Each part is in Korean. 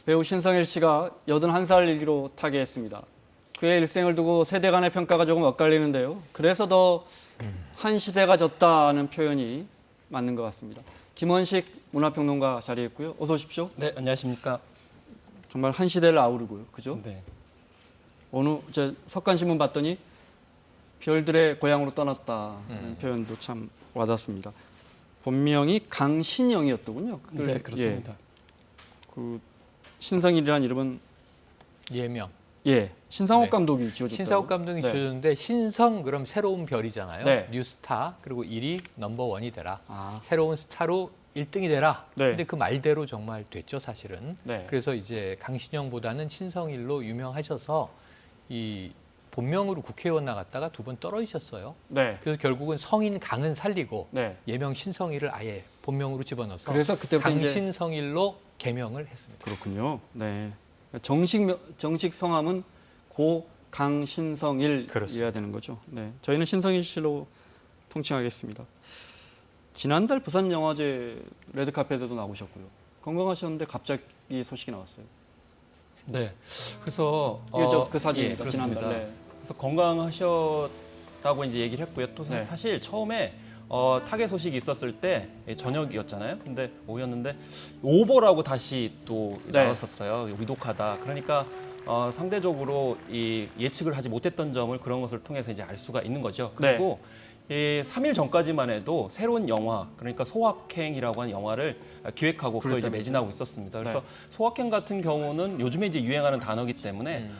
배우 신성일 씨가 81살 일기로 타계했습니다. 그의 일생을 두고 세대 간의 평가가 조금 엇갈리는데요. 그래서 더 한 시대가 졌다는 표현이 맞는 것 같습니다. 김원식 문화평론가 자리했고요. 어서 오십시오. 네, 안녕하십니까. 정말 한 시대를 아우르고요. 그죠? 네. 제 석간신문 봤더니 별들의 고향으로 떠났다는 표현도 참 와닿습니다. 본명이 강신영이었더군요. 네, 그렇습니다. 예, 그 신성일이라는 이름은 예명. 신상옥 네. 감독이 지어줬다고. 신사옥 감독이 지어줬는데 신성 그럼 새로운 별이잖아요. 네. 뉴스타 그리고 1위 넘버원이 되라. 아, 새로운 스타로 1등이 되라. 네. 근데 그 말대로 정말 됐죠, 사실은. 네. 그래서 이제 강신영보다는 신성일로 유명하셔서 이 본명으로 국회의원 나갔다가 2번 떨어지셨어요. 네. 그래서 결국은 성인 강은 살리고 네. 예명 신성일을 아예 본명으로 집어넣어서 그래서 그때부터 이제 강신성일로 개명을 했습니다. 그렇군요. 네. 정식 성함은 고 강신성일이어야 그렇습니다. 되는 거죠. 네. 저희는 신성일 씨로 통칭하겠습니다. 지난달 부산 영화제 레드카펫에도 나오셨고요. 건강하셨는데 갑자기 소식이 나왔어요. 네. 그래서 이게 그 사진입니다. 예, 지난달. 그렇습니다. 네. 그래서 건강하셨다고 이제 얘기를 했고요. 또 네. 사실 처음에 타계 소식이 있었을 때 저녁이었잖아요. 근데 오후였는데 오버라고 다시 또 네. 나왔었어요. 위독하다. 그러니까 상대적으로 이 예측을 하지 못했던 점을 그런 것을 통해서 이제 알 수가 있는 거죠. 그리고 이 3일 전까지만 해도 새로운 영화, 그러니까 소확행이라고 하는 영화를 기획하고 그걸 이제 매진하고 있었습니다. 그래서 네. 소확행 같은 경우는 요즘에 이제 유행하는 단어이기 때문에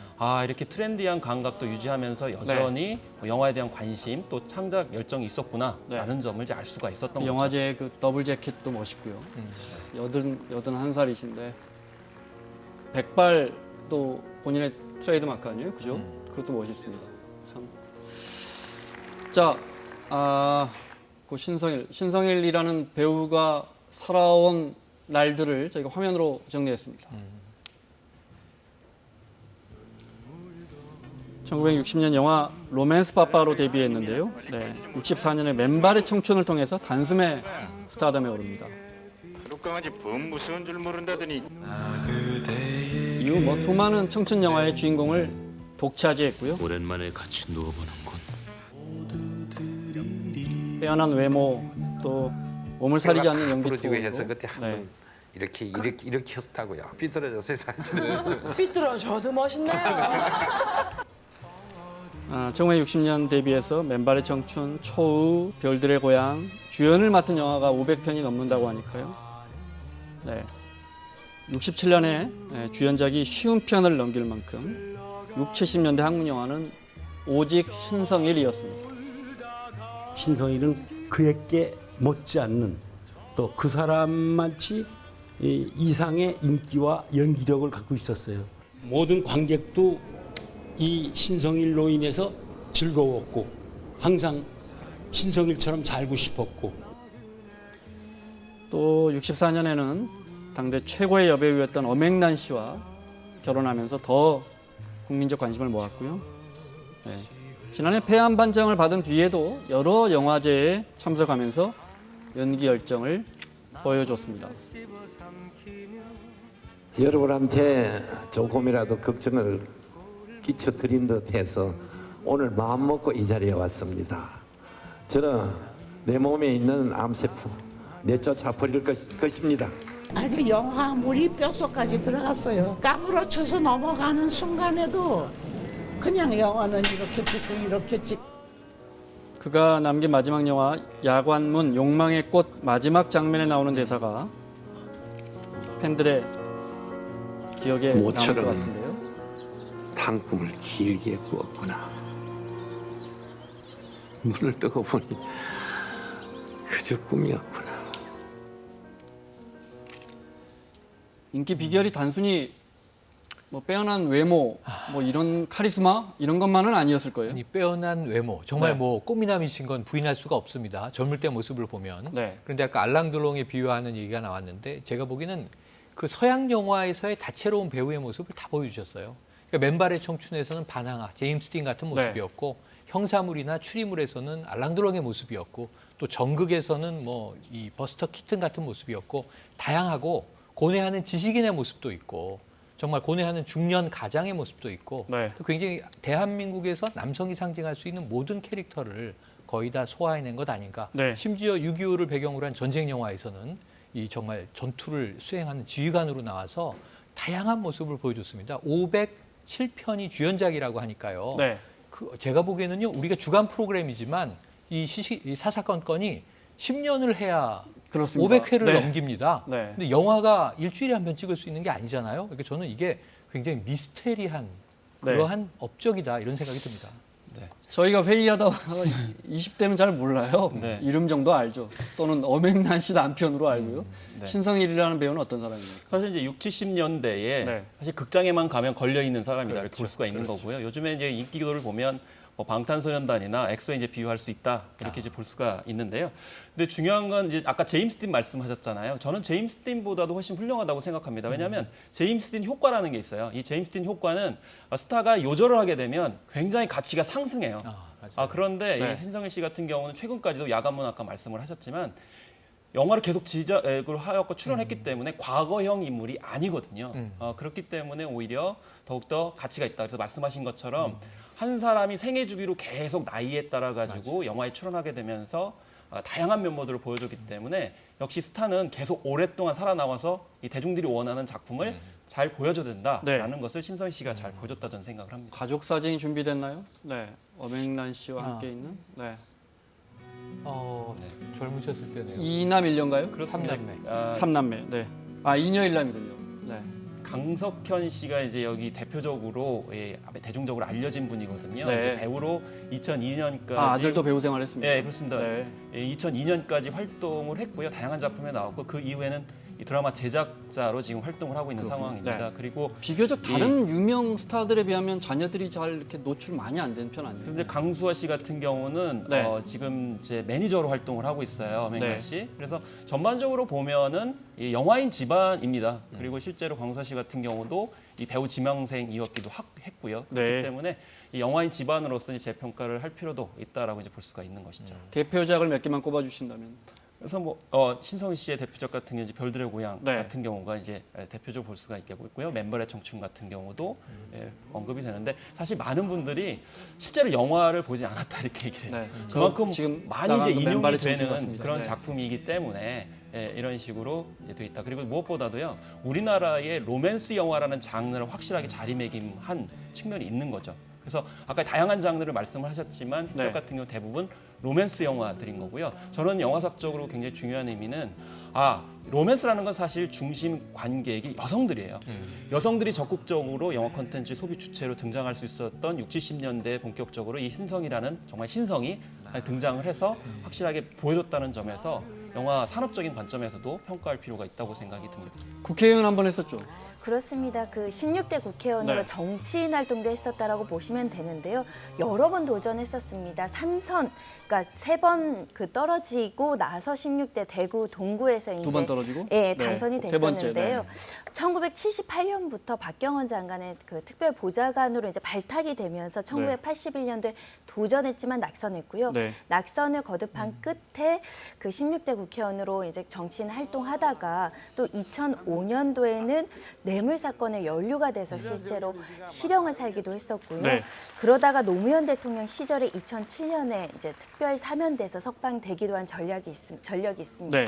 이렇게 트렌디한 감각도 유지하면서 여전히 뭐 영화에 대한 관심 또 창작 열정이 있었구나라는 점을 이제 알 수가 있었던 거죠. 영화제 그 더블 재킷도 멋있고요. 81살이신데 백발 또 본인의 트레이드 마크 아니에요? 그죠? 그것도 멋있습니다. 참. 자, 그 신성일이라는 배우가 살아온 날들을 저희가 화면으로 정리했습니다. 1960년 영화 로맨스 파파로 데뷔했는데요. 네, 64년에 맨발의 청춘을 통해서 단숨에 스타덤에 오릅니다. 하룻강아지 범 무서운 줄 모른다더니 이후 뭐 수많은 청춘 영화의 주인공을 독차지했고요. 오랜만에 같이 누워보는군. 빼어난 외모 또 몸을 사리지 않는 연기 부러지고 해서 투어로. 그때 한번 네. 이렇게 했었다고요. 삐뚤어져서 사실은. 삐뚤어져도 멋있네요. 1960년 데뷔해서 맨발의 청춘, 초우, 별들의 고향, 주연을 맡은 영화가 500편이 넘는다고 하니까요. 네. 67년에 주연작이 쉬운 편을 넘길 만큼 60, 70년대 한국 영화는 오직 신성일이었습니다. 신성일은 그에게 못지않는 또 그 사람만치 이상의 인기와 연기력을 갖고 있었어요. 모든 관객도 이 신성일로 인해서 즐거웠고 항상 신성일처럼 살고 싶었고 또 64년에는 당대 최고의 여배우였던 엄앵란 씨와 결혼하면서 더 국민적 관심을 모았고요. 네. 지난해 패한 반장을 받은 뒤에도 여러 영화제에 참석하면서 연기 열정을 보여줬습니다. 여러분한테 조금이라도 걱정을 끼쳐드린 듯해서 오늘 마음 먹고 이 자리에 왔습니다. 저는 내 몸에 있는 암세포 내쫓아 버릴 것입니다. 아주 영화물이 뼛속까지 들어갔어요. 까무러쳐서 넘어가는 순간에도 그냥 영화는 이렇게 찍고 그가 남긴 마지막 영화 야관문 욕망의 꽃 마지막 장면에 나오는 대사가 팬들의 기억에 남을 것 모처럼. 같은데요. 탕꿈을 길게 꾸었구나. 눈을 뜨고 보니 그저 꿈이었구나. 인기 비결이 단순히 뭐 빼어난 외모, 뭐 이런 카리스마 이런 것만은 아니었을 거예요. 이 빼어난 외모 정말 네. 뭐 꽃미남이신 건 부인할 수가 없습니다. 젊을 때 모습을 보면. 네. 그런데 아까 알랑드롱에 비유하는 얘기가 나왔는데 제가 보기에는 그 서양 영화에서의 다채로운 배우의 모습을 다 보여주셨어요. 그러니까 맨발의 청춘에서는 바나나, 제임스 딘 같은 모습이었고 형사물이나 추리물에서는 알랑드롱의 모습이었고 또 정극에서는 뭐 이 버스터 키튼 같은 모습이었고 다양하고 고뇌하는 지식인의 모습도 있고 정말 고뇌하는 중년 가장의 모습도 있고 네. 또 굉장히 대한민국에서 남성이 상징할 수 있는 모든 캐릭터를 거의 다 소화해낸 것 아닌가. 네. 심지어 6.25를 배경으로 한 전쟁 영화에서는 이 정말 전투를 수행하는 지휘관으로 나와서 다양한 모습을 보여줬습니다. 507편이 주연작이라고 하니까요. 네. 제가 보기에는요, 우리가 주간 프로그램이지만 이 사사건 건이 10년을 해야 그렇습니다. 500회를 네. 넘깁니다. 네. 근데 영화가 일주일에 한 편 찍을 수 있는 게 아니잖아요. 그러니까 저는 이게 굉장히 미스테리한 그러한 업적이다 이런 생각이 듭니다. 저희가 회의하다 20대는 잘 몰라요. 네. 이름 정도 알죠. 또는 엄앵란 씨 남편으로 알고요. 네. 신성일이라는 배우는 어떤 사람입니까? 사실 이제 60, 70년대에 네. 사실 극장에만 가면 걸려 있는 사람이다 이렇게 그렇죠. 볼 수가 있는 거고요. 요즘에 이제 인기도를 보면 뭐 방탄소년단이나 엑소에 이제 비유할 수 있다 이렇게 이제 볼 수가 있는데요. 근데 중요한 건 이제 아까 제임스 딘 말씀하셨잖아요. 저는 제임스 딘보다도 훨씬 훌륭하다고 생각합니다. 왜냐하면 제임스 딘 효과라는 게 있어요. 이 제임스 딘 효과는 스타가 요절을 하게 되면 굉장히 가치가 상승해요. 그런데 네. 이 신성일 씨 같은 경우는 최근까지도 야간문 아까 말씀을 하셨지만 영화를 계속 지작을 하였고 출연했기 때문에 과거형 인물이 아니거든요. 그렇기 때문에 오히려 더욱더 가치가 있다. 그래서 말씀하신 것처럼 한 사람이 생애 주기로 계속 나이에 따라 가지고 영화에 출연하게 되면서 다양한 면모들을 보여줬기 때문에 역시 스타는 계속 오랫동안 살아남아서 이 대중들이 원하는 작품을 잘 보여줘야 된다라는 것을 신성일 씨가 잘 보여줬다 저는 생각을 합니다. 가족 사진이 준비됐나요? 네. 엄앵란 씨와 함께 있는. 네. 젊으셨을 때네요. 이남 일녀인가요? 그렇습니다. 삼남매. 삼남매. 네. 아, 이녀 일남이군요. 네. 강석현 씨가 이제 여기 대표적으로 대중적으로 알려진 분이거든요. 네. 이제 배우로 2002년까지 아들도 배우 생활했습니다. 네, 그렇습니다. 네. 2002년까지 활동을 했고요. 다양한 작품에 나왔고 그 이후에는 이 드라마 제작자로 지금 활동을 하고 있는 상황입니다. 네. 그리고 비교적 다른 유명 스타들에 비하면 자녀들이 잘 이렇게 노출 많이 안 된 편 아니에요? 근데 강수아 씨 같은 경우는 네. 지금 이제 매니저로 활동을 하고 있어요. 엄앵란 네. 씨. 그래서 전반적으로 보면은 이 영화인 집안입니다. 그리고 실제로 강수아 씨 같은 경우도 이 배우 지망생이었기도 했고요. 네. 그렇기 때문에 이 영화인 집안으로서 이제 재평가를 할 필요도 있다라고 이제 볼 수가 있는 것이죠. 대표작을 몇 개만 꼽아주신다면? 그래서 뭐 신성희 씨의 대표작 같은 경우 이제 별들의 고향 네. 같은 경우가 이제 대표적으로 볼 수가 있고요. 맨발의 청춘 같은 경우도 언급이 되는데 사실 많은 분들이 실제로 영화를 보지 않았다 이렇게 얘기를 해요. 네. 그만큼 지금 많이 이제 나간 인용이 맨발의 청춘 되는 같습니다. 그런 네. 작품이기 때문에 이런 식으로 이제 돼 있다. 그리고 무엇보다도요. 우리나라의 로맨스 영화라는 장르를 확실하게 자리매김한 측면이 있는 거죠. 그래서 아까 다양한 장르를 말씀을 하셨지만 히트작 네. 같은 경우 대부분 로맨스 영화들인 거고요. 저는 영화사적으로 굉장히 중요한 의미는 로맨스라는 건 사실 중심 관객이 여성들이에요. 여성들이 적극적으로 영화 콘텐츠 소비 주체로 등장할 수 있었던 60, 70년대에 본격적으로 이 신성이라는 정말 신성이 등장을 해서 확실하게 보여줬다는 점에서 영화 산업적인 관점에서도 평가할 필요가 있다고 생각이 듭니다. 국회의원 한 번 했었죠. 그렇습니다. 그 16대 국회의원으로 네. 정치인 활동도 했었다라고 보시면 되는데요. 여러 번 도전했었습니다. 3선, 그러니까 3번 그 떨어지고 나서 16대 대구 동구에서 이제 2번 떨어지고? 예, 네. 당선이 세 번째, 됐었는데요. 1978년부터 박경원 장관의 그 특별 보좌관으로 이제 발탁이 되면서 1981년도에 도전했지만 낙선했고요. 네. 낙선을 거듭한 끝에 그 16대 국회의원으로 이제 정치인 활동하다가 또 2005년도에는 뇌물 사건에 연루가 돼서 실제로 실형을 살기도 했었고요. 네. 그러다가 노무현 대통령 시절에 2007년에 이제 특별 사면돼서 석방되기도 한 전력이 있습니다. 네.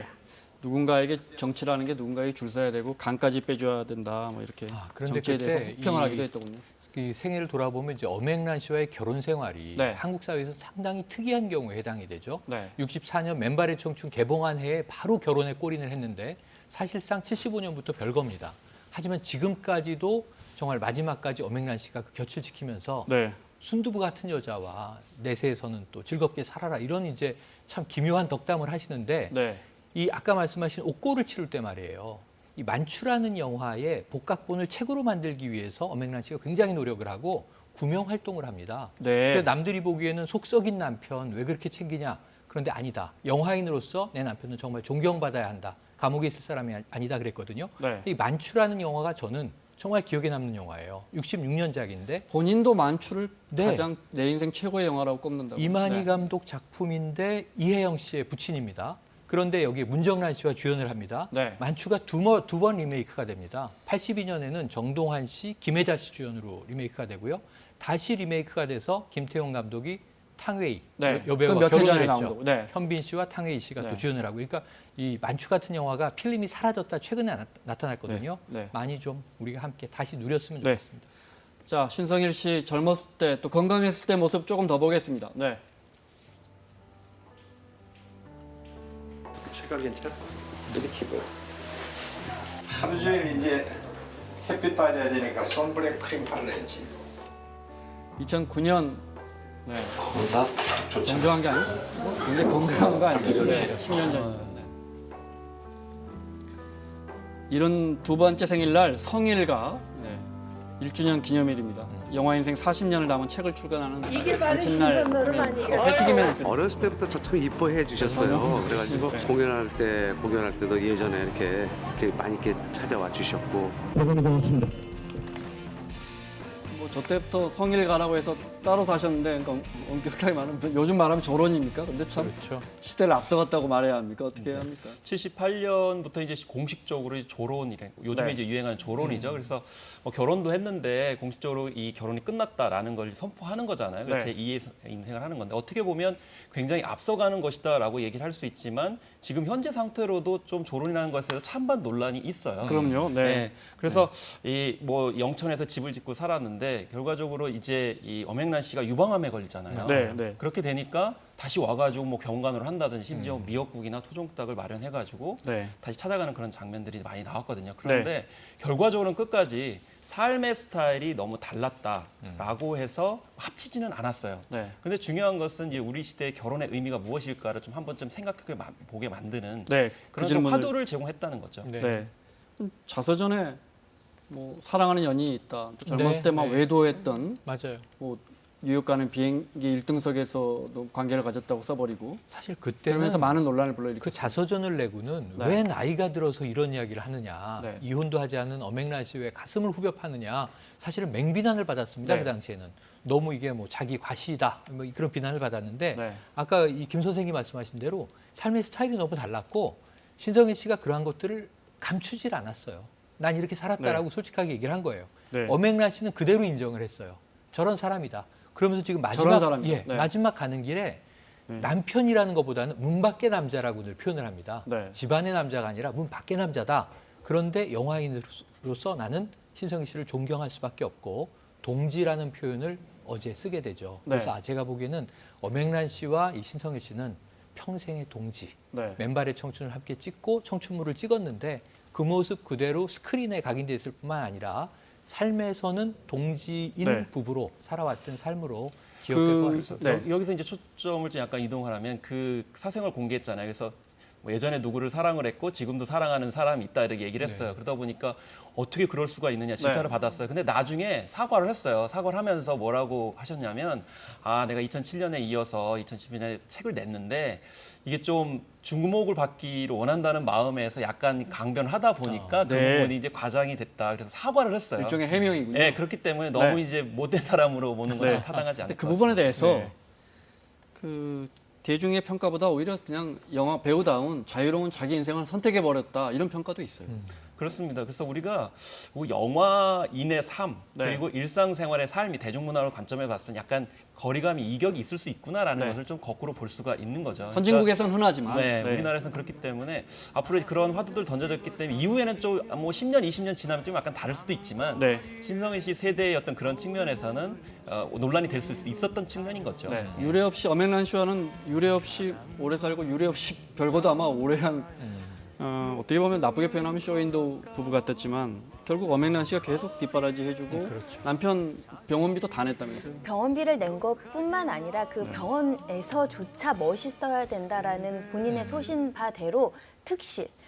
누군가에게 정치라는 게 누군가에게 줄 서야 되고 간까지 빼줘야 된다. 뭐 이렇게 그런데 정치에 대해서 그때 혹평을 하기도 했더군요. 이 생애를 돌아보면 이제 엄앵란 씨와의 결혼 생활이 네. 한국 사회에서 상당히 특이한 경우에 해당이 되죠. 네. 64년 맨발의 청춘 개봉한 해에 바로 결혼에 골인을 했는데 사실상 75년부터 별겁니다. 하지만 지금까지도 정말 마지막까지 엄앵란 씨가 그 곁을 지키면서 네. 순두부 같은 여자와 내세에서는 또 즐겁게 살아라 이런 이제 참 기묘한 덕담을 하시는데 네. 이 아까 말씀하신 옥고를 치를 때 말이에요. 이 만추라는 영화의 복각본을 책으로 만들기 위해서 엄앵란 씨가 굉장히 노력을 하고 구명 활동을 합니다. 네. 그래서 남들이 보기에는 속 썩인 남편 왜 그렇게 챙기냐? 그런데 아니다. 영화인으로서 내 남편은 정말 존경받아야 한다. 감옥에 있을 사람이 아니다 그랬거든요. 네. 근데 이 만추라는 영화가 저는 정말 기억에 남는 영화예요. 66년작인데 본인도 만추를 네. 가장 내 인생 최고의 영화라고 꼽는다고. 이만희 네. 감독 작품인데 이혜영 씨의 부친입니다. 그런데 여기 문정란 씨와 주연을 합니다. 네. 만추가 두 번 리메이크가 됩니다. 82년에는 정동환 씨, 김혜자 씨 주연으로 리메이크가 되고요. 다시 리메이크가 돼서 김태용 감독이 탕웨이 네. 여배우가 그몇해 전에 결혼을 나온 했죠. 거고. 네. 현빈 씨와 탕웨이 씨가 네. 또 주연을 하고, 그러니까 이 만추 같은 영화가 필름이 사라졌다 최근에 나타났거든요. 네. 네. 많이 좀 우리가 함께 다시 누렸으면 네. 좋겠습니다. 자, 신성일 씨 젊었을 때 또 건강했을 때 모습 조금 더 보겠습니다. 네. 색깔 괜찮아? 이렇게 뭐 하루 종일 이제 햇빛 받아야 되니까 선블랙 크림 발라야지. 2009년 네. 나 좋잖아. 건강한 게 아니고 굉장히 건강한 거 아니죠? 네. 10년 전입니다. 네. 72번째 생일날 성일가 네. 1주년 기념일입니다. 영화 인생 40년을 담은 책을 출간하는 이게 바로 잔칫날 신선노름 아니에요? 패티기맨 어렸을 때부터 저 참 이뻐해 주셨어요. 그래가지고 네. 공연할 때도 예전에 이렇게 많이 이렇게 찾아와 주셨고. 뭐 저 때부터 성일가라고 해서 따로 사셨는데 그러니까 엄격하게 말하면 요즘 말하면 조론입니까? 근데 참 그렇죠. 시대를 앞서갔다고 말해야 합니까? 어떻게 해야 합니까? 78년부터 이제 공식적으로 조론이래. 요즘에 네. 이제 유행하는 조론이죠. 그래서 뭐 결혼도 했는데 공식적으로 이 결혼이 끝났다라는 걸 선포하는 거잖아요. 네. 제 2의 인생을 하는 건데 어떻게 보면 굉장히 앞서가는 것이다라고 얘기를 할 수 있지만 지금 현재 상태로도 좀 조론이라는 것에 대해서 찬반 논란이 있어요. 그럼요. 네. 그래서 이 뭐 영천에서 집을 짓고 살았는데 결과적으로 이제 이 엄앵란 씨가 유방암에 걸리잖아요. 네, 네. 그렇게 되니까 다시 와가지고 뭐 병간호를 한다든지 심지어 미역국이나 토종닭을 마련해가지고 네. 다시 찾아가는 그런 장면들이 많이 나왔거든요. 그런데 결과적으로는 끝까지 삶의 스타일이 너무 달랐다라고 해서 합치지는 않았어요. 네. 근데 중요한 것은 이제 우리 시대의 결혼의 의미가 무엇일까를 좀 한 번쯤 생각해 보게 만드는 네. 그런 좀 화두를 제공했다는 거죠. 네. 자서전에 뭐 사랑하는 연인이 있다. 또 젊었을 네, 때 막 네. 외도했던 맞아요. 뭐 뉴욕 가는 비행기 1등석에서도 관계를 가졌다고 써버리고 사실 그때는 그러면서 많은 논란을 불러일으켰죠. 그 자서전을 내고는 네. 왜 나이가 들어서 이런 이야기를 하느냐, 네. 이혼도 하지 않은 엄앵란 씨 왜 가슴을 후벼 파느냐, 사실은 맹비난을 받았습니다. 네. 그 당시에는 너무 이게 뭐 자기 과시다 뭐 그런 비난을 받았는데 네. 아까 이 김 선생님 말씀하신 대로 삶의 스타일이 너무 달랐고 신성일 씨가 그러한 것들을 감추질 않았어요. 난 이렇게 살았다라고 솔직하게 얘기를 한 거예요. 네. 엄앵란 씨는 그대로 인정을 했어요. 저런 사람이다. 그러면서 지금 저런 마지막 사람이다. 네. 마지막 가는 길에 남편이라는 것보다는 문 밖의 남자라고 늘 표현을 합니다. 네. 집안의 남자가 아니라 문 밖의 남자다. 그런데 영화인으로서 나는 신성일 씨를 존경할 수밖에 없고 동지라는 표현을 어제 쓰게 되죠. 그래서 네. 제가 보기에는 엄앵란 씨와 이 신성일 씨는 평생의 동지, 네. 맨발의 청춘을 함께 찍고 청춘물을 찍었는데 그 모습 그대로 스크린에 각인돼 있을 뿐만 아니라 삶에서는 동지인 네. 부부로 살아왔던 삶으로 기억될 것 같습니다. 네. 여기서 이제 초점을 좀 약간 이동을 하면 그 사생활 공개했잖아요. 그래서 뭐 예전에 누구를 사랑을 했고 지금도 사랑하는 사람이 있다 이렇게 얘기를 했어요. 그러다 보니까 어떻게 그럴 수가 있느냐 질타를 네. 받았어요. 근데 나중에 사과를 했어요. 사과를 하면서 뭐라고 하셨냐면 내가 2007년에 이어서 2012년에 책을 냈는데 이게 좀 주목을 받기를 원한다는 마음에서 약간 강변하다 보니까 그 네. 부분이 이제 과장이 됐다. 그래서 사과를 했어요. 일종의 해명이군요. 네, 그렇기 때문에 너무 네. 이제 못된 사람으로 보는 건 좀 네. 타당하지 근데 않을 그 것 부분에 같습니다. 대해서 네. 그 대중의 평가보다 오히려 그냥 영화 배우다운 자유로운 자기 인생을 선택해 버렸다 이런 평가도 있어요. 그렇습니다. 그래서 우리가 영화인의 삶 네. 그리고 일상생활의 삶이 대중문화로 관점에 봤을 때 약간 거리감이 이격이 있을 수 있구나라는 네. 것을 좀 거꾸로 볼 수가 있는 거죠. 선진국에선 흔하지만 네, 우리나라에서는 그렇기 때문에 앞으로 그런 화두들 던져졌기 때문에 이후에는 좀 뭐 10년, 20년 지나면 좀 약간 다를 수도 있지만 네. 신성일 씨 세대의 어떤 그런 측면에서는 논란이 될 수 있었던 측면인 거죠. 네. 유례 없이 엄앵란 씨와는 유례 없이 오래 살고 유례 없이 별거도 아마 오래 한 어떻게 보면 나쁘게 표현하면 쇼윈도우 부부 같았지만 결국 엄앵란 씨가 계속 뒷바라지 해주고 그렇죠. 남편 병원비도 다 냈다면서요. 병원비를 낸 것뿐만 아니라 그 병원에서조차 멋있어야 된다라는 본인의 소신바대로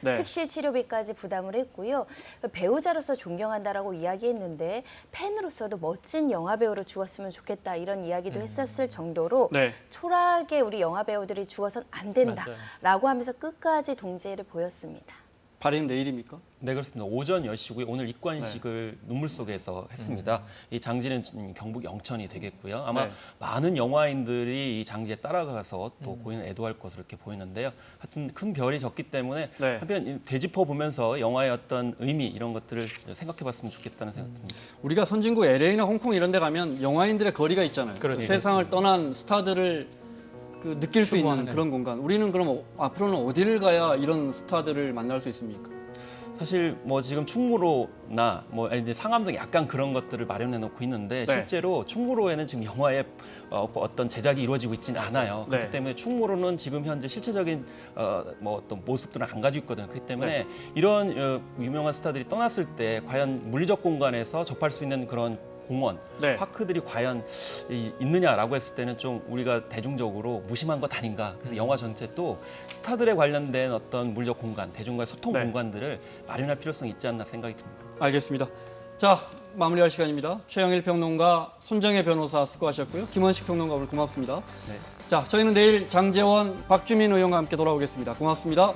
네. 특실 치료비까지 부담을 했고요. 배우자로서 존경한다라고 이야기했는데 팬으로서도 멋진 영화 배우로 죽었으면 좋겠다 이런 이야기도 했었을 정도로 네. 초라하게 우리 영화 배우들이 죽어선 안 된다라고 하면서 끝까지 동지애를 보였습니다. 발의는 내일입니까? 네, 그렇습니다. 오전 10시고요. 오늘 입관식을 눈물 속에서 했습니다. 이 장지는 경북 영천이 되겠고요. 아마 네. 많은 영화인들이 이 장지에 따라가서 또 고인을 애도할 것으로 이렇게 보이는데요. 하여튼 큰 별이 졌기 때문에 네. 한편 되짚어 보면서 영화의 어떤 의미 이런 것들을 생각해 봤으면 좋겠다는 생각 듭니다. 우리가 선진국 LA나 홍콩 이런 데 가면 영화인들의 거리가 있잖아요. 그렇죠. 세상을 떠난 스타들을 느낄 수 있는 추모하는. 그런 공간. 우리는 그럼 앞으로는 어디를 가야 이런 스타들을 만날 수 있습니까? 사실 뭐 지금 충무로나 뭐 이제 상암 등 약간 그런 것들을 마련해 놓고 있는데 네. 실제로 충무로에는 지금 영화의 어떤 제작이 이루어지고 있지는 않아요. 네. 그렇기 때문에 충무로는 지금 현재 실체적인 뭐 어떤 모습들은 안 가지고 있거든요. 그렇기 때문에 이런 유명한 스타들이 떠났을 때 과연 물리적 공간에서 접할 수 있는 그런 공원, 네. 파크들이 과연 있느냐라고 했을 때는 좀 우리가 대중적으로 무심한 것 아닌가. 그래서 영화 전체도 스타들에 관련된 어떤 물리적 공간, 대중과의 소통 네. 공간들을 마련할 필요성이 있지 않나 생각이 듭니다. 알겠습니다. 자, 마무리할 시간입니다. 최영일 평론가, 손정혜 변호사 수고하셨고요. 김원식 평론가 오늘 고맙습니다. 네. 자, 저희는 내일 장제원, 박주민 의원과 함께 돌아오겠습니다. 고맙습니다.